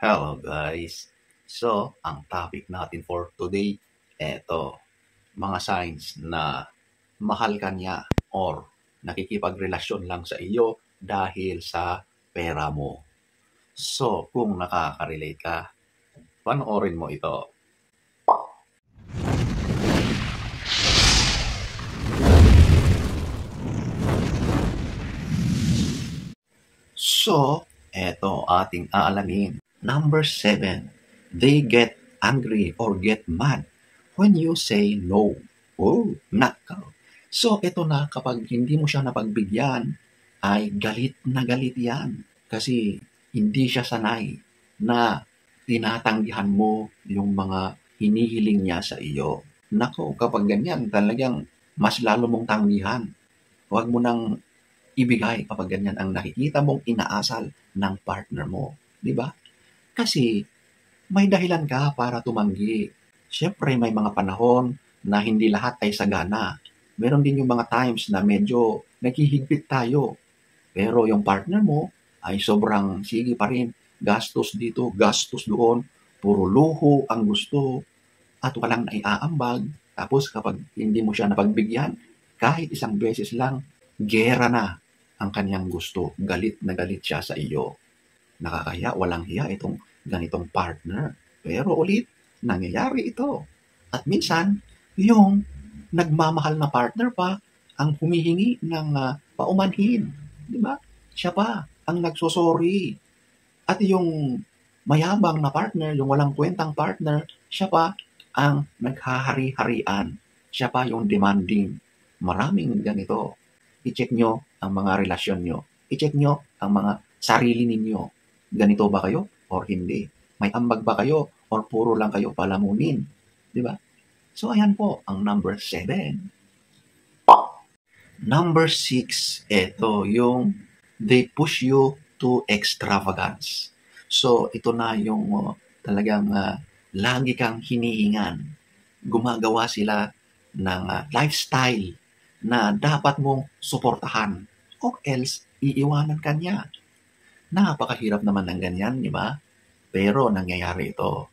Hello guys! So, ang topic natin for today, eto, mga signs na mahal ka niya or nakikipagrelasyon lang sa iyo dahil sa pera mo. So, kung nakaka-relate ka, panoorin mo ito. So, eto ating aalamin. Number 7, they get angry or get mad when you say no. Oh, nako. So, ito na kapag hindi mo siya napagbigyan, ay galit na galit yan. Kasi hindi siya sanay na tinatanggihan mo yung mga hinihiling niya sa iyo. Nako, kapag ganyan, talagang mas lalo mong tanggihan. Huwag mo nang ibigay kapag ganyan ang nakikita mong inaasal ng partner mo. Di ba? Kasi may dahilan ka para tumanggi. Siyempre may mga panahon na hindi lahat ay sagana. Meron din yung mga times na medyo naghihigpit tayo. Pero yung partner mo ay sobrang sige pa rin. Gastos dito, gastos doon. Puro luho ang gusto at walang naiaambag. Tapos kapag hindi mo siya napagbigyan, kahit isang beses lang, gera na ang kanyang gusto. Galit na galit siya sa iyo. Nakakahiya, walang hiya itong ganitong partner. Pero ulit, nangyayari ito. At minsan, yung nagmamahal na partner pa ang humihingi ng paumanhin. Di ba? Siya pa ang nagsosorry. At yung mayabang na partner, yung walang kwentang partner, siya pa ang naghahari-harian. Siya pa yung demanding. Maraming ganito. I-check nyo ang mga relasyon nyo. I-check nyo ang mga sarili ninyo. Ganito ba kayo or hindi? May ambag ba kayo or puro lang kayo palamunin? Di ba? So, ayan po ang number 7. Number 6, ito yung they push you to extravagance. So, ito na yung talagang lagi kang hinihingan. Gumagawa sila ng lifestyle na dapat mong suportahan o else iiwanan ka niya. Napakahirap naman ng ganyan, di ba? Pero nangyayari ito.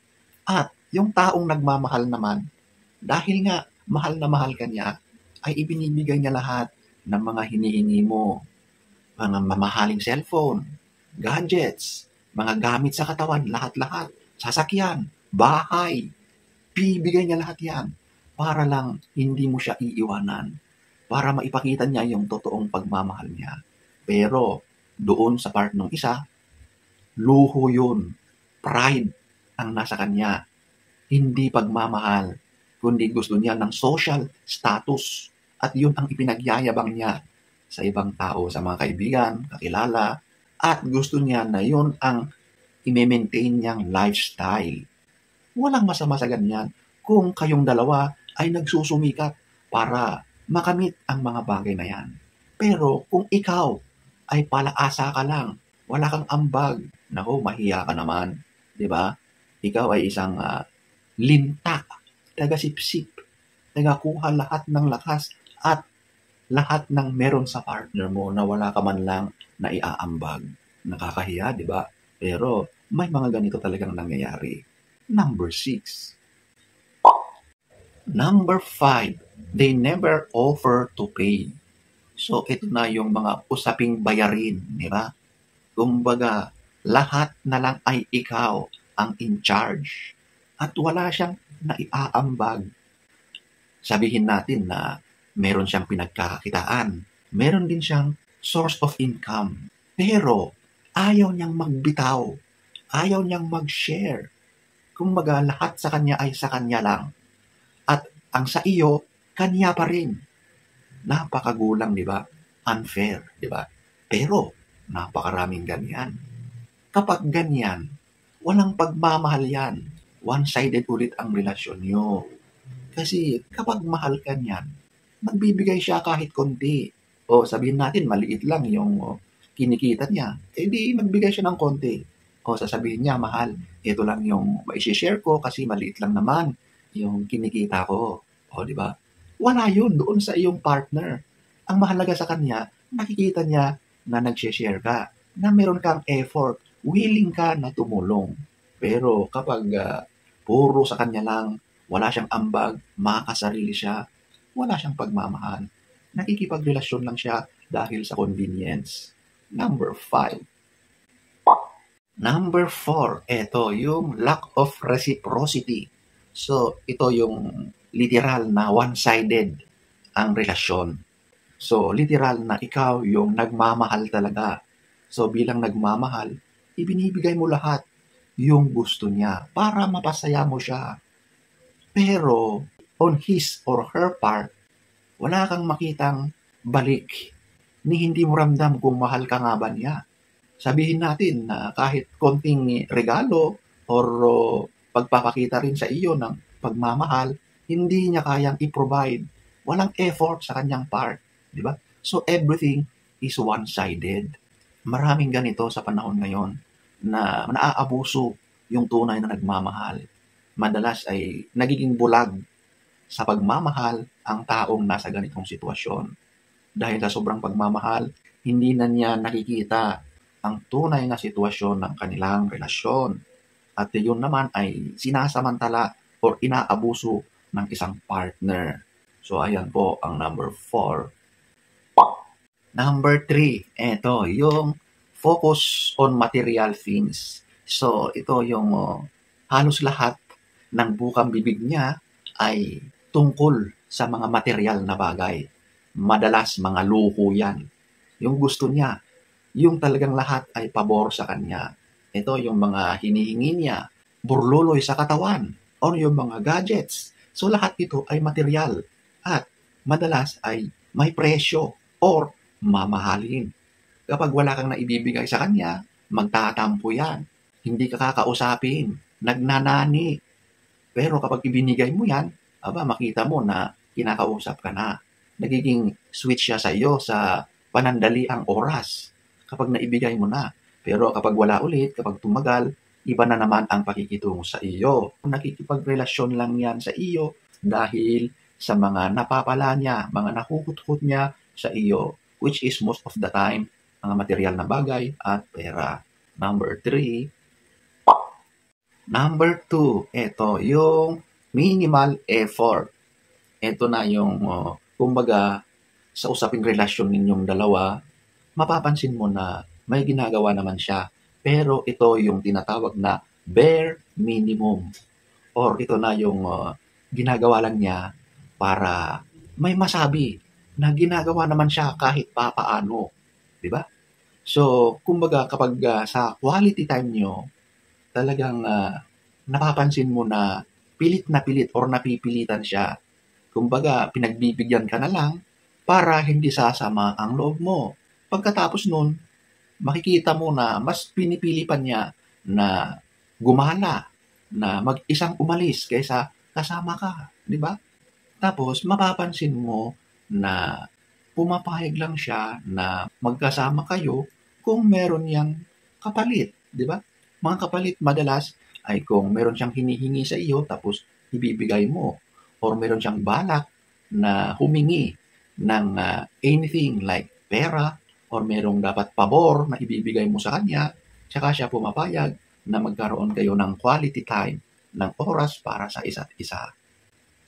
At yung taong nagmamahal naman, dahil nga mahal na mahal ka niya, ay ibinibigay niya lahat ng mga hinihingi mo. Mga mamahaling cellphone, gadgets, mga gamit sa katawan, lahat-lahat, sasakyan, bahay, bibigay niya lahat yan para lang hindi mo siya iiwanan, para maipakita niya yung totoong pagmamahal niya. Pero doon sa part ng isa, luho yun, pride ang nasa kanya, hindi pagmamahal, kundi gusto niya ng social status at yun ang ipinagyayabang niya sa ibang tao, sa mga kaibigan, kakilala, at gusto niya na yun ang i-maintain niyang lifestyle. Walang masama sa ganyan kung kayong dalawa ay nagsusumikat para makamit ang mga bagay na yan. Pero kung ikaw ay palaasa ka lang, wala kang ambag, naku, mahiya ka naman, di ba? Ikaw ay isang linta, taga-sipsip, taga-kuha lahat ng lakas at lahat ng meron sa partner mo na wala ka man lang na iaambag. Nakakahiya, di ba? Pero may mga ganito talagang nangyayari. Number 6. Number 5, they never offer to pay. So, ito na yung mga usaping bayarin, di ba? Kumbaga, lahat na lang ay ikaw ang in charge. At wala siyang naiaambag. Sabihin natin na meron siyang pinagkakakitaan. Meron din siyang source of income. Pero, ayaw niyang magbitaw. Ayaw niyang mag-share. Kumbaga, lahat sa kanya ay sa kanya lang. At ang sa iyo, kanya pa rin. Napakagulang, di ba? Unfair, di ba? Pero, napakaraming ganyan. Kapag ganyan, walang pagmamahal yan. One-sided ulit ang relasyon nyo. Kasi kapag mahal ka niyan, magbibigay siya kahit konti. O sabihin natin, maliit lang yung kinikita niya. Eh di, magbigay siya ng konti. O sasabihin niya, mahal, ito lang yung maishishare ko kasi maliit lang naman yung kinikita ko. O, di ba? Wala yun doon sa iyong partner. Ang mahalaga sa kanya, nakikita niya na nag-share ka, na meron kang effort, willing ka na tumulong. Pero kapag puro sa kanya lang, wala siyang ambag, makakasarili siya, wala siyang pagmamahal. Nakikipagrelasyon lang siya dahil sa convenience. Number 5. Number 4, ito yung lack of reciprocity. So, ito yung literal na one-sided ang relasyon. So, literal na ikaw yung nagmamahal talaga. So, bilang nagmamahal, ibinibigay mo lahat yung gusto niya para mapasaya mo siya. Pero, on his or her part, wala kang makitang balik ni hindi mo ramdam kung mahal ka nga ba niya. Sabihin natin na kahit konting regalo or pagpapakita rin sa iyo ng pagmamahal, hindi niya kayang i-provide. Walang effort sa kanyang part, di ba? So everything is one-sided. Maraming ganito sa panahon ngayon na naaabuso yung tunay na nagmamahal. Madalas ay nagiging bulag sa pagmamahal ang taong nasa ganitong sitwasyon. Dahil sa sobrang pagmamahal, hindi na niya nakikita ang tunay na sitwasyon ng kanilang relasyon. At yun naman ay sinasamantala or inaabuso ng isang partner. So ayan po ang number 4. Number 3, ito yung focus on material things. So ito yung halos lahat ng bukang bibig niya ay tungkol sa mga material na bagay. Madalas mga luho yan. Yung gusto niya, yung talagang lahat ay pabor sa kanya. Ito yung mga hinihingi niya, burluloy sa katawan, o yung mga gadgets. So lahat ito ay material at madalas ay may presyo or mamahalin. Kapag wala kang naibibigay sa kanya, magtatampo yan. Hindi ka kakausapin, nagnanani. Pero kapag ibinigay mo yan, makita mo na kinakausap ka na. Nagiging switch siya sa iyo sa panandaliang oras kapag naibigay mo na. Pero kapag wala ulit, kapag tumagal, iba na naman ang pakikitungo sa iyo. Nakikipagrelasyon lang yan sa iyo dahil sa mga napapala niya, mga nakukutkot niya sa iyo, which is most of the time, mga material na bagay at pera. Number 3. Number 2, ito yung minimal effort. Ito na yung, kumbaga, sa usaping relasyon ninyong dalawa, mapapansin mo na may ginagawa naman siya. Pero ito yung tinatawag na bare minimum. Or ito na yung ginagawa lang niya para may masabi na ginagawa naman siya kahit papaano. Diba? So, kumbaga kapag sa quality time nyo, talagang napapansin mo na pilit or napipilitan siya. Kumbaga, pinagbibigyan ka na lang para hindi sasama ang loob mo. Pagkatapos nun, makikita mo na mas pinipili pa niya na gumala, na mag-isang umalis kaysa kasama ka, di ba? Tapos, mapapansin mo na pumapayag lang siya na magkasama kayo kung meron niyang kapalit, di ba? Mga kapalit madalas ay kung meron siyang hinihingi sa iyo tapos ibibigay mo or meron siyang balak na humingi ng anything like pera or merong dapat pabor na ibibigay mo sa kanya, tsaka siya pumapayag na magkaroon kayo ng quality time, ng oras para sa isa't isa.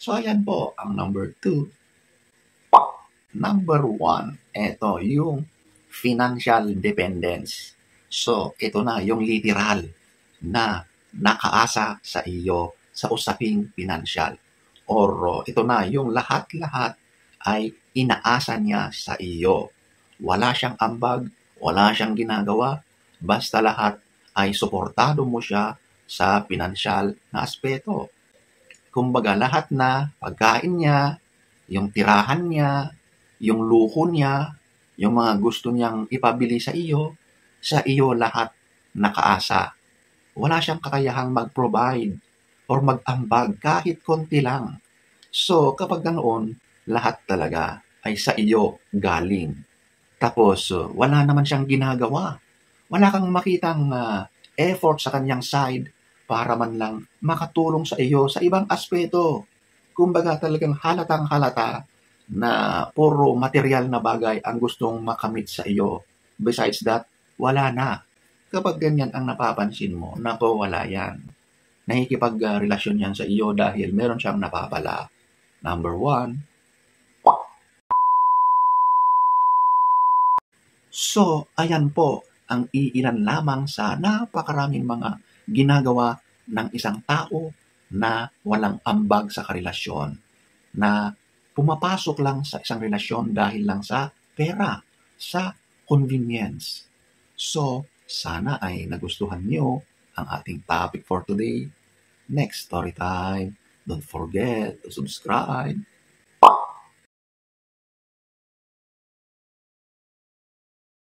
So ayan po ang number 2. Number 1, ito yung financial dependence. So ito na yung literal na nakaasa sa iyo sa usaping pinansyal. Or ito na yung lahat-lahat ay inaasa niya sa iyo. Wala siyang ambag, wala siyang ginagawa, basta lahat ay suportado mo siya sa pinansyal na aspeto. Kumbaga lahat na pagkain niya, yung tirahan niya, yung luho niya, yung mga gusto niyang ipabili sa iyo lahat nakaasa. Wala siyang kakayahang mag-provide or mag-ambag kahit konti lang. So kapag ganoon, lahat talaga ay sa iyo galing. Tapos wala naman siyang ginagawa. Wala kang makitang effort sa kanyang side para man lang makatulong sa iyo sa ibang aspeto. Kumbaga talagang halatang halata na puro material na bagay ang gustong makamit sa iyo. Besides that, wala na. Kapag ganyan ang napapansin mo, nako wala yan. Nakikipag-relasyon yan sa iyo dahil meron siyang napapala. Number 1. So, ayan po ang iilan lamang sa napakaraming mga ginagawa ng isang tao na walang ambag sa karelasyon, na pumapasok lang sa isang relasyon dahil lang sa pera, sa convenience. So, sana ay nagustuhan niyo ang ating topic for today. Next story time. Don't forget to subscribe,